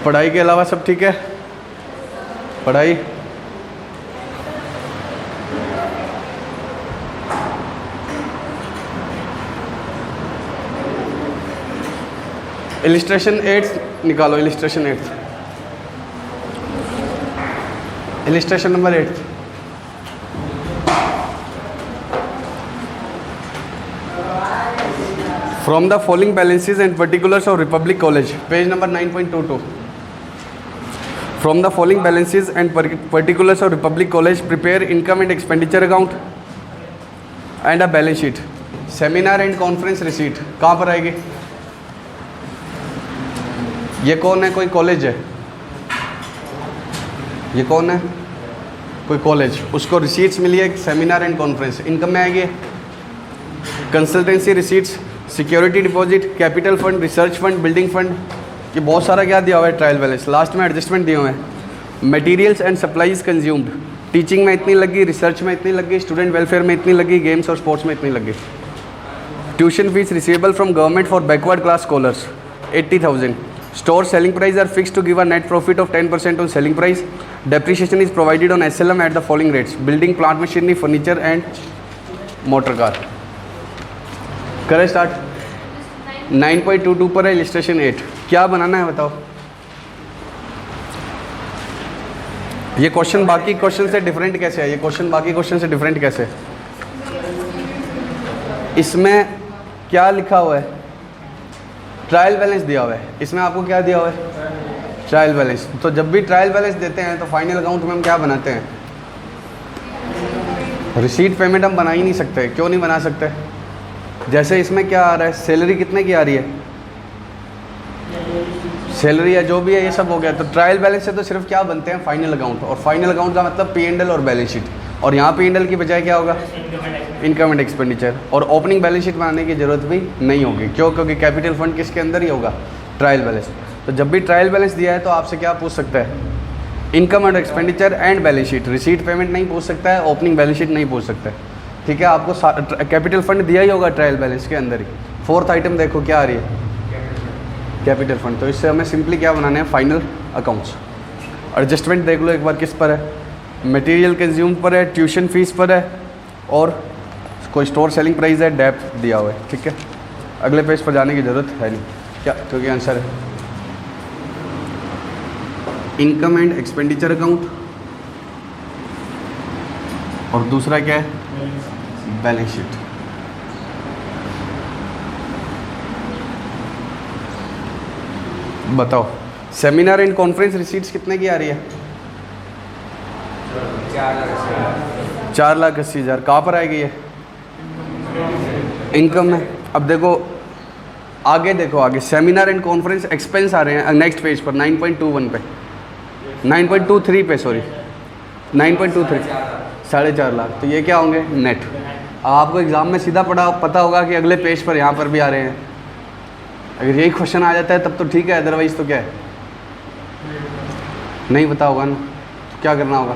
पढ़ाई के अलावा सब ठीक है? पढ़ाई इलिस्ट्रेशन 8 निकालो, illustration 8, illustration number 8। From the following balances and particulars of Republic college, page number 9.22। From the following balances and particulars of Republic college prepare income and expenditure account and a balance sheet. Seminar and conference receipt कहाँ पर आएगी? ये कौन है? कोई college है? ये कौन है? कोई कॉलेज, उसको रिसीट्स मिली है सेमिनार एंड कॉन्फ्रेंस, इनकम में आएगी। Consultancy receipts, security deposit, capital fund, research fund, building fund, ये बहुत सारा क्या दिया हुआ है, ट्रायल बैलेंस। लास्ट में एडजस्टमेंट दिए हुए हैं। Materials and supplies consumed, teaching में इतनी लगी, रिसर्च में इतनी लगी, स्टूडेंट वेलफेयर में इतनी लगी, गेम्स और स्पोर्ट्स में इतनी लगी। Tuition fees receivable from government for backward class scholars 80,000। Store selling price are fixed to give a net profit of 10% on selling price. Depreciation is provided on SLM at the following rates: building, plant machinery, furniture and motor car. करें start. 9.22 पर है illustration 8। क्या बनाना है बताओ? ये question बाकी question से different कैसे है? ये क्वेश्चन बाकी क्वेश्चन से डिफरेंट कैसे है? इसमें क्या लिखा हुआ है? ट्रायल बैलेंस दिया हुआ है। इसमें आपको क्या दिया हुआ है? Trial balance. तो जब भी ट्रायल बैलेंस देते हैं तो फाइनल अकाउंट में हम क्या बनाते हैं? रिसीट पेमेंट हम बना ही नहीं सकते। क्यों नहीं बना सकते? जैसे इसमें क्या आ रहा है, सैलरी कितने की आ रही है, सैलरी या जो भी है ये सब हो गया। तो ट्रायल बैलेंस से तो सिर्फ क्या बनते हैं? Final account. और फाइनल अकाउंट का मतलब P&L और बैलेंस शीट। और यहाँ P&L की बजाय क्या होगा? Income and expenditure. और ओपनिंग बैलेंस शीट बनाने की जरूरत भी नहीं होगी। क्यों? क्योंकि कैपिटल फंड किसके अंदर ही होगा? Trial balance. तो जब भी ट्रायल बैलेंस दिया है तो आपसे क्या पूछ सकता है? Income and expenditure and balance sheet. Receipt payment नहीं पूछ सकता है, ओपनिंग बैलेंस शीट नहीं पूछ सकता है। ठीक है, आपको कैपिटल फंड दिया ही होगा ट्रायल बैलेंस के अंदर ही। फोर्थ आइटम देखो क्या आ रही है? Capital fund. तो इससे हमें सिंपली क्या बनाने हैं? Final accounts. एडजस्टमेंट देख लो एक बार किस पर है? मटेरियल कंज्यूम पर है, ट्यूशन फीस पर है, और कोई स्टोर सेलिंग प्राइस है, डेप्थ दिया हुआ है। ठीक है, अगले पेज पर जाने की ज़रूरत है नहीं क्या? क्योंकि आंसर है इनकम एंड एक्सपेंडिचर अकाउंट, और दूसरा क्या है? Balance sheet. बताओ, सेमिनार एंड कॉन्फ्रेंस रिसीट्स कितने की आ रही है? 4,80,000। कहाँ पर आएगी ये? इनकम में। अब देखो आगे, देखो आगे सेमिनार एंड कॉन्फ्रेंस एक्सपेंस आ रहे हैं नेक्स्ट पेज पर 9.21 पे, 9.23 पे, सॉरी 9.23, 4.5 लाख। तो ये क्या होंगे? नेट। आपको एग्ज़ाम में सीधा पता होगा कि अगले पेज पर यहाँ पर भी आ रहे हैं। अगर यही क्वेश्चन आ जाता है तब तो ठीक है, अदरवाइज़ तो क्या है? नहीं पता होगा ना, तो क्या करना होगा?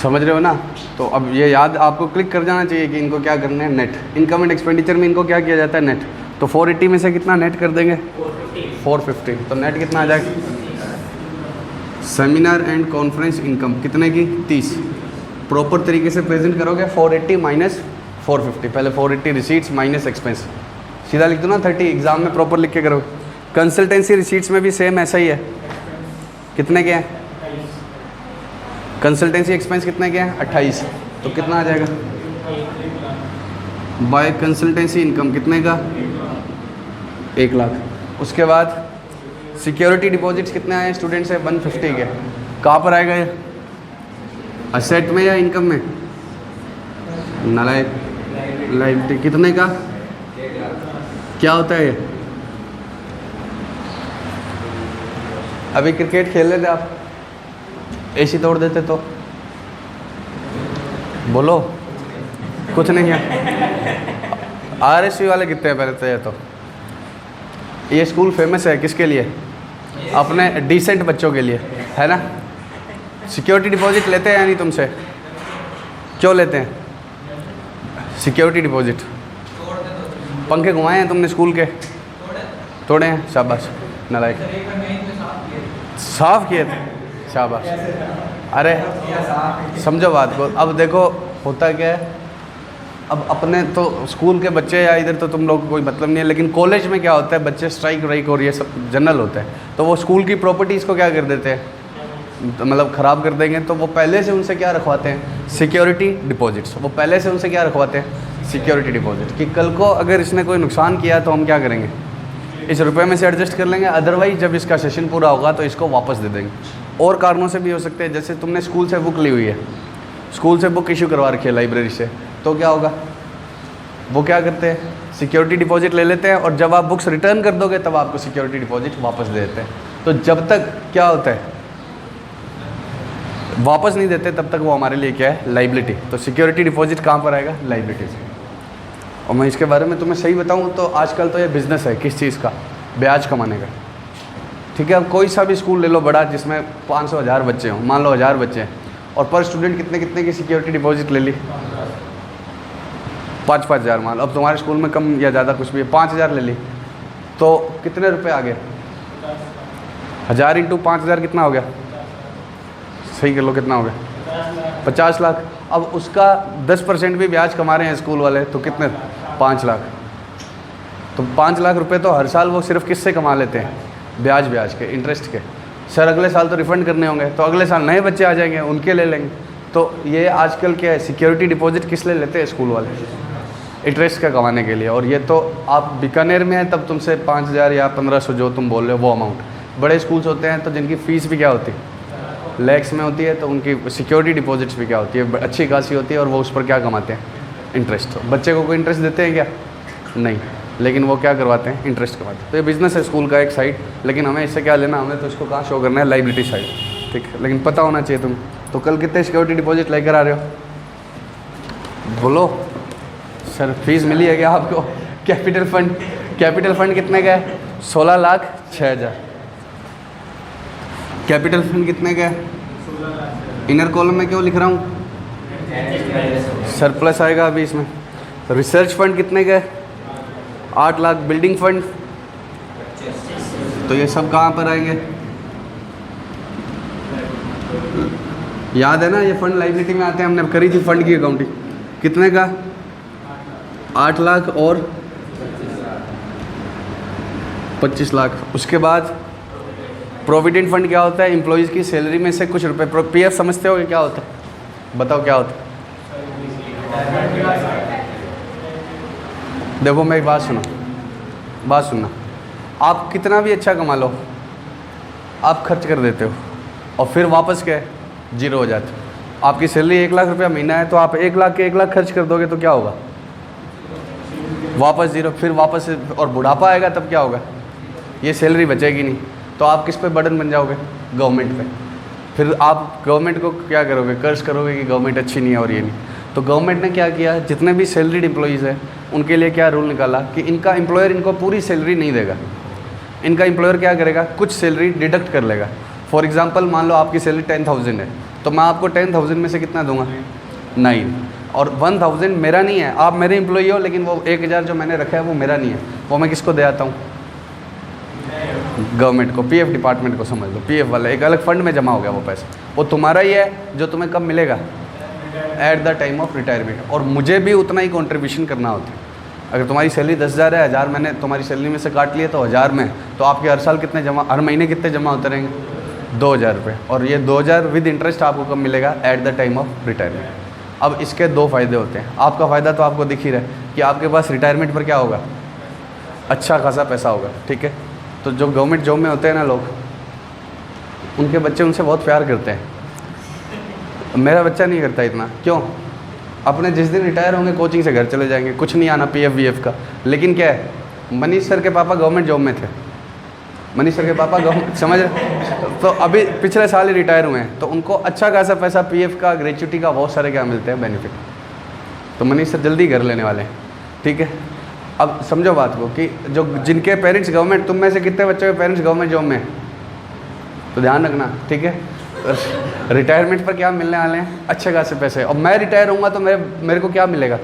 समझ रहे हो ना? तो अब ये याद आपको क्लिक कर जाना चाहिए कि इनको क्या करना है? नेट। इनकम एंड एक्सपेंडिचर में इनको क्या किया जाता है? नेट। तो 480 में से कितना नेट कर देंगे? 450। तो नेट कितना आ जाएगा? सेमिनार एंड कॉन्फ्रेंस इनकम कितने की? 30। प्रॉपर तरीके से प्रेजेंट करोगे 480 माइनस 450। पहले 480 रिसीट्स माइनस एक्सपेंस, सीधा लिख दो ना 30। एग्जाम में प्रॉपर लिख के करोगे। कंसल्टेंसी रिसीट्स में भी सेम ऐसा ही है। कितने के हैं? कंसल्टेंसी एक्सपेंस कितने के हैं? 28। तो कितना आ जाएगा? बाय कंसल्टेंसी इनकम कितने का? 1 लाख। उसके बाद सिक्योरिटी डिपॉजिट्स कितने आए स्टूडेंट से? 150 के। कहाँ पर आएगा ये? असेट में या इनकम में? नालायक, लाइबिलिटी। कितने का? क्या होता है ये? अभी क्रिकेट खेल लेते आप, एसी तोड़ देते तो? बोलो, कुछ नहीं है। RSV वाले कितने हैं पहले तो? ये स्कूल फेमस है किसके लिए? अपने डिसेंट बच्चों के लिए, है ना? सिक्योरिटी डिपॉजिट लेते हैं या नहीं तुमसे? क्यों लेते हैं सिक्योरिटी डिपॉजिट? पंखे घुमाए हैं तुमने स्कूल के? तोड़े हैं, शाबाश। नालायक। साफ किए थे, शाबाश। अरे समझो बात को, अब देखो होता क्या है, अब अपने तो स्कूल के बच्चे या इधर तो तुम लोग को कोई मतलब नहीं है, लेकिन कॉलेज में क्या होता है, बच्चे स्ट्राइक व्राइक और ये सब जनरल होता है, तो वो स्कूल की प्रॉपर्टीज़ को क्या कर देते हैं, तो मतलब ख़राब कर देंगे। तो वो पहले से उनसे क्या रखवाते हैं, सिक्योरिटी डिपॉजिट्स। वो पहले से उनसे क्या रखवाते हैं, सिक्योरिटी डिपॉजिट, कि कल को अगर इसने कोई नुकसान किया तो हम क्या करेंगे, इस रुपये में से एडजस्ट कर लेंगे, अदरवाइज जब इसका सेशन पूरा होगा तो इसको वापस दे देंगे। और कारणों से भी हो सकते हैं, जैसे तुमने स्कूल से बुक ली हुई है, स्कूल से बुक इशू करवा रखी है लाइब्रेरी से, तो क्या होगा, वो क्या करते हैं, सिक्योरिटी डिपॉजिट ले लेते हैं, और जब आप बुक्स रिटर्न कर दोगे तब आपको सिक्योरिटी डिपॉजिट वापस दे देते हैं। तो जब तक क्या होता है, वापस नहीं देते, तब तक वो हमारे लिए क्या है, लाइबिलिटी। तो सिक्योरिटी डिपॉजिट कहाँ पर आएगा, लाइबिलिटी से। और मैं इसके बारे में तुम्हें सही बताऊँ तो आजकल तो ये बिज़नेस है, किस चीज़ का, ब्याज कमाने का। ठीक है, अब कोई सा भी स्कूल ले लो बड़ा, जिसमें 500-1000 बच्चे हों, मान लो 1000 बच्चे हैं, और पर स्टूडेंट कितने कितने की सिक्योरिटी डिपॉजिट ले ली, 5-5 हज़ार मान लो। अब तुम्हारे स्कूल में कम या ज़्यादा कुछ भी है, 5000 ले ली, तो कितने रुपए आ गए, 1000 × 5000 कितना हो गया, सही कर लो कितना हो गया, 50 लाख। अब उसका 10% भी ब्याज कमा रहे हैं स्कूल वाले, तो कितने, 5 लाख। तो 5 लाख रुपए तो हर साल वो सिर्फ किससे कमा लेते हैं, ब्याज के, इंटरेस्ट के। सर अगले साल तो रिफ़ंड करने होंगे, तो अगले साल नए बच्चे आ जाएंगे, उनके ले लेंगे। तो ये आजकल क्या है, सिक्योरिटी डिपॉजिट किस लिए लेते हैं स्कूल वाले, इंटरेस्ट का कमाने के लिए। और ये तो आप बीकानेर में हैं तब तुमसे 5000 या 1500 जो तुम बोल रहे हो वो अमाउंट, बड़े स्कूल्स होते हैं तो जिनकी फ़ीस भी क्या होती है, लैक्स में होती है, तो उनकी सिक्योरिटी डिपॉजिट्स भी क्या होती है, अच्छी खासी होती है, और वो उस पर क्या कमाते हैं, इंटरेस्ट। बच्चे को कोई इंटरेस्ट देते हैं क्या, नहीं, लेकिन वो क्या करवाते हैं, इंटरेस्ट करवाते हैं। तो ये बिज़नेस है स्कूल का एक साइड, लेकिन हमें इससे क्या लेना, हमें तो इसको कहाँ शो करना है, लाइबिलिटी साइड। ठीक है, लेकिन पता होना चाहिए तुम। तो कल कितने सिक्योरिटी डिपॉजिट लेकर आ रहे हो, बोलो सर, फीस मिली है क्या आपको, कैपिटल फंड कितने का है, 16,06,000। कैपिटल फंड कितने का है, इनर कॉलम में क्यों लिख रहा हूँ, सरप्लस आएगा अभी इसमें। रिसर्च फंड कितने का है, 8 लाख। बिल्डिंग फंड, तो ये सब कहाँ पर आएंगे, याद है ना, ये फंड लाइबिलिटी में आते हैं, हमने करी थी फंड की अकाउंटिंग, कितने का, 8 लाख और 25 लाख। उसके बाद प्रोविडेंट फंड क्या होता है, एम्प्लॉयज़ की सैलरी में से कुछ रुपए, पीएफ समझते हो क्या होता है, बताओ क्या होता है। देखो मेरी बात सुनना, आप कितना भी अच्छा कमा लो, आप खर्च कर देते हो और फिर वापस क्या है, जीरो हो जाते हो। आपकी सैलरी 1 लाख रुपया महीना है, तो आप 1 लाख के 1 लाख खर्च कर दोगे तो क्या होगा, वापस जीरो। फिर वापस और बुढ़ापा आएगा तब क्या होगा, ये सैलरी बचेगी नहीं, तो आप किस पे बर्डन बन जाओगे, गवर्नमेंट पे। फिर आप गवर्नमेंट को क्या करोगे, कर्ज करोगे कि गवर्नमेंट अच्छी नहीं है और ये नहीं। तो गवर्नमेंट ने क्या किया, जितने भी सैलरीड एम्प्लॉयज़ हैं उनके लिए क्या रूल निकाला कि इनका एम्प्लॉयर इनको पूरी सैलरी नहीं देगा, इनका एम्प्लॉयर क्या करेगा, कुछ सैलरी डिडक्ट कर लेगा। फॉर एग्जांपल मान लो आपकी सैलरी 10,000 है, तो मैं आपको 10,000 में से कितना दूंगा, 9, और 1,000 मेरा नहीं है, आप मेरे एम्प्लॉई हो, लेकिन वो 1,000 जो मैंने रखा है वो मेरा नहीं है, वो मैं किसको दे आता हूँ, गवर्नमेंट को, पीएफ डिपार्टमेंट को समझ लो। पीएफ वाला एक अलग फंड में जमा हो गया वो पैसा, वो तुम्हारा ही है, जो तुम्हें कब मिलेगा, eight the time of retirement. और मुझे भी उतना ही कंट्रीब्यूशन करना होता है। अगर तुम्हारी सैलरी 10,000 है, 1000 मैंने तुम्हारी सैलरी में से काट लिया, तो 1000 में, तो आपके हर साल कितने जमा, हर महीने कितने जमा होते रहेंगे, 2,000 रुपये। और ये 2,000 विद इंटरेस्ट आपको कब मिलेगा, eight the time of retirement. अब इसके 2 फ़ायदे होते हैं। आपका फ़ायदा तो आपको दिख ही रहा है कि आपके पास रिटायरमेंट पर क्या होगा, अच्छा खासा पैसा होगा। ठीक है, तो जो गवर्नमेंट जॉब में होते हैं ना लोग, उनके बच्चे उनसे बहुत प्यार करते हैं। मेरा बच्चा नहीं करता इतना, क्यों, अपने जिस दिन रिटायर होंगे कोचिंग से घर चले जाएंगे, कुछ नहीं आना पीएफ वीएफ का। लेकिन क्या है, मनीष सर के पापा गवर्नमेंट जॉब में थे, मनीष सर के पापा गवर्नमेंट, समझ रहे, तो अभी पिछले साल ही रिटायर हुए हैं, तो उनको अच्छा खासा पैसा पीएफ का, ग्रेच्युटी का, बहुत सारे क्या मिलते हैं बेनिफिट। तो मनीष सर जल्दी घर लेने वाले हैं। ठीक है, अब समझो बात को कि जो जिनके पेरेंट्स गवर्नमेंट, तुम में से कितने बच्चों के पेरेंट्स गवर्नमेंट जॉब में, तो ध्यान रखना। ठीक है, रिटायरमेंट पर क्या मिलने वाले हैं, अच्छे खासे पैसे। और मैं रिटायर होऊंगा तो मेरे को क्या मिलेगा,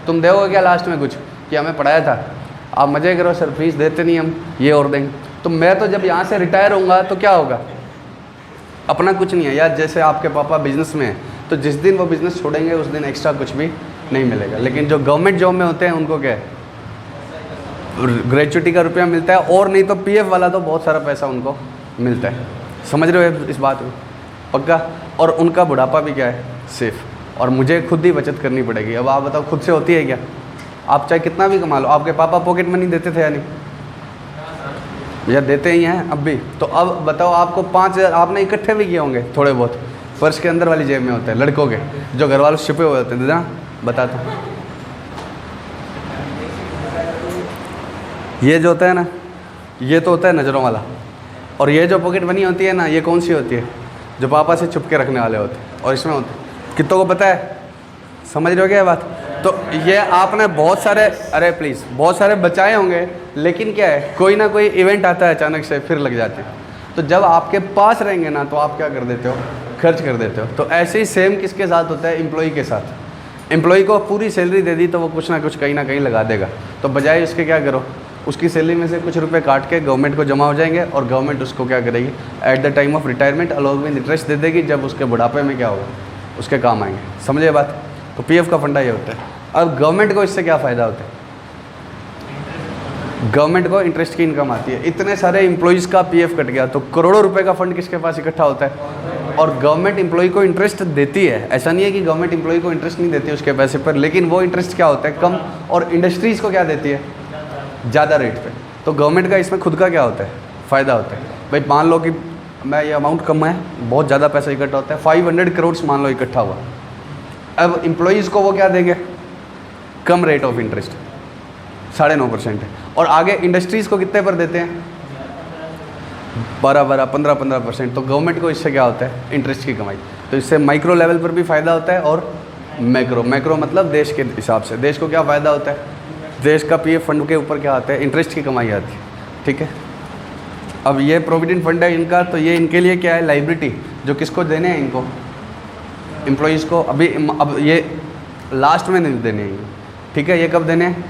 तुम दोगे क्या लास्ट में कुछ, कि हमें पढ़ाया था, आप मज़े करो सर, फीस देते नहीं हम, ये और देंगे। तो मैं तो जब यहाँ से रिटायर होऊंगा तो क्या होगा, अपना कुछ नहीं है यार। जैसे आपके पापा बिजनेस में है तो जिस दिन वो बिज़नेस छोड़ेंगे उस दिन एक्स्ट्रा कुछ भी नहीं मिलेगा। लेकिन जो गवर्नमेंट जॉब में होते हैं उनको क्या है, ग्रेचुटी का रुपया मिलता है, और नहीं तो पीएफ वाला तो बहुत सारा पैसा उनको मिलता है। समझ रहे हो इस बात को पक्का। और उनका बुढ़ापा भी क्या है, सेफ। और मुझे खुद ही बचत करनी पड़ेगी। अब आप बताओ खुद से होती है क्या? आप चाहे कितना भी कमा लो, आपके पापा पॉकेट मनी देते थे या नहीं? या देते ही हैं अब भी। तो अब बताओ आपको 5,000 आपने इकट्ठे भी किए होंगे थोड़े बहुत, पर्स के अंदर वाली जेब में होते हैं लड़कों के, जो घर वालों छिपे हुए होते हैं। दादा बताता हूँ, ये जो होता है ना, ये तो होता है नज़रों वाला। और ये जो पॉकेट मनी होती है ना, ये कौन सी होती है? जो पापा से छुप के रखने वाले होते हैं। और इसमें होते कितनों को पता है? समझ रहे हो क्या बात? तो ये आपने बहुत सारे, अरे प्लीज़, बहुत सारे बचाए होंगे, लेकिन क्या है, कोई ना कोई इवेंट आता है अचानक से, फिर लग जाते हैं। तो जब आपके पास रहेंगे ना, तो आप क्या कर देते हो, खर्च कर देते हो। तो ऐसे ही सेम किसके साथ होता है, एम्प्लॉई के साथ। एम्प्लॉई को पूरी सैलरी दे दी तो वो कुछ ना कुछ कहीं ना कहीं लगा देगा। तो बजाय उसके क्या करो, उसकी सैलरी में से कुछ रुपए काट के गवर्नमेंट को जमा हो जाएंगे, और गवर्नमेंट उसको क्या करेगी, at the time of retirement along with interest दे देगी, जब उसके बुढ़ापे में क्या होगा, उसके काम आएंगे। समझिए बात। तो पीएफ का फंडा ये होता है। अब गवर्नमेंट को इससे क्या फ़ायदा होता है? गवर्नमेंट को इंटरेस्ट की इनकम आती है। इतने सारे एम्प्लॉइज़ का पीएफ कट गया तो करोड़ों रुपए का फंड किसके पास इकट्ठा होता है? और गवर्नमेंट एम्प्लॉय को इंटरेस्ट देती है। ऐसा नहीं है कि गवर्नमेंट एम्प्लॉय को इंटरेस्ट नहीं देती उसके पैसे पर, लेकिन वो इंटरेस्ट क्या होता है, कम। और इंडस्ट्रीज़ को क्या देती है, ज़्यादा रेट पे। तो गवर्नमेंट का इसमें खुद का क्या होता है, फ़ायदा होता है। भाई मान लो कि मैं ये अमाउंट कम है, बहुत ज़्यादा पैसा इकट्ठा होता है, 500 करोड़ मान लो इकट्ठा हुआ। अब एम्प्लॉयज़ को वो क्या देंगे, कम रेट ऑफ इंटरेस्ट 9.5% है। और आगे इंडस्ट्रीज़ को कितने पर देते हैं, 12-12, 15-15%। तो गवर्नमेंट को इससे क्या होता है, इंटरेस्ट की कमाई। तो इससे माइक्रो लेवल पर भी फ़ायदा होता है, और मैक्रो मतलब देश के हिसाब से देश को क्या फ़ायदा होता है, देश का पीएफ फंड के ऊपर क्या आता है, इंटरेस्ट की कमाई आती है। ठीक है। अब ये प्रोविडेंट फंड है इनका, तो ये इनके लिए क्या है, लाइबिलिटी, जो किसको देने हैं, इनको एम्प्लॉयज़ को। अब ये लास्ट में नहीं देने हैं। ठीक है। ये कब देने हैं,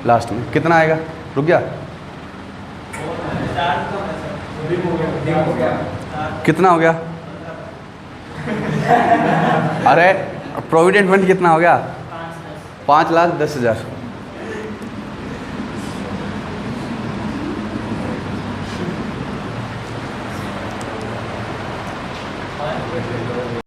लास्ट में। कितना आएगा, रुक गया, कितना हो गया? अरे प्रोविडेंट फंड कितना हो गया, 5,10,000।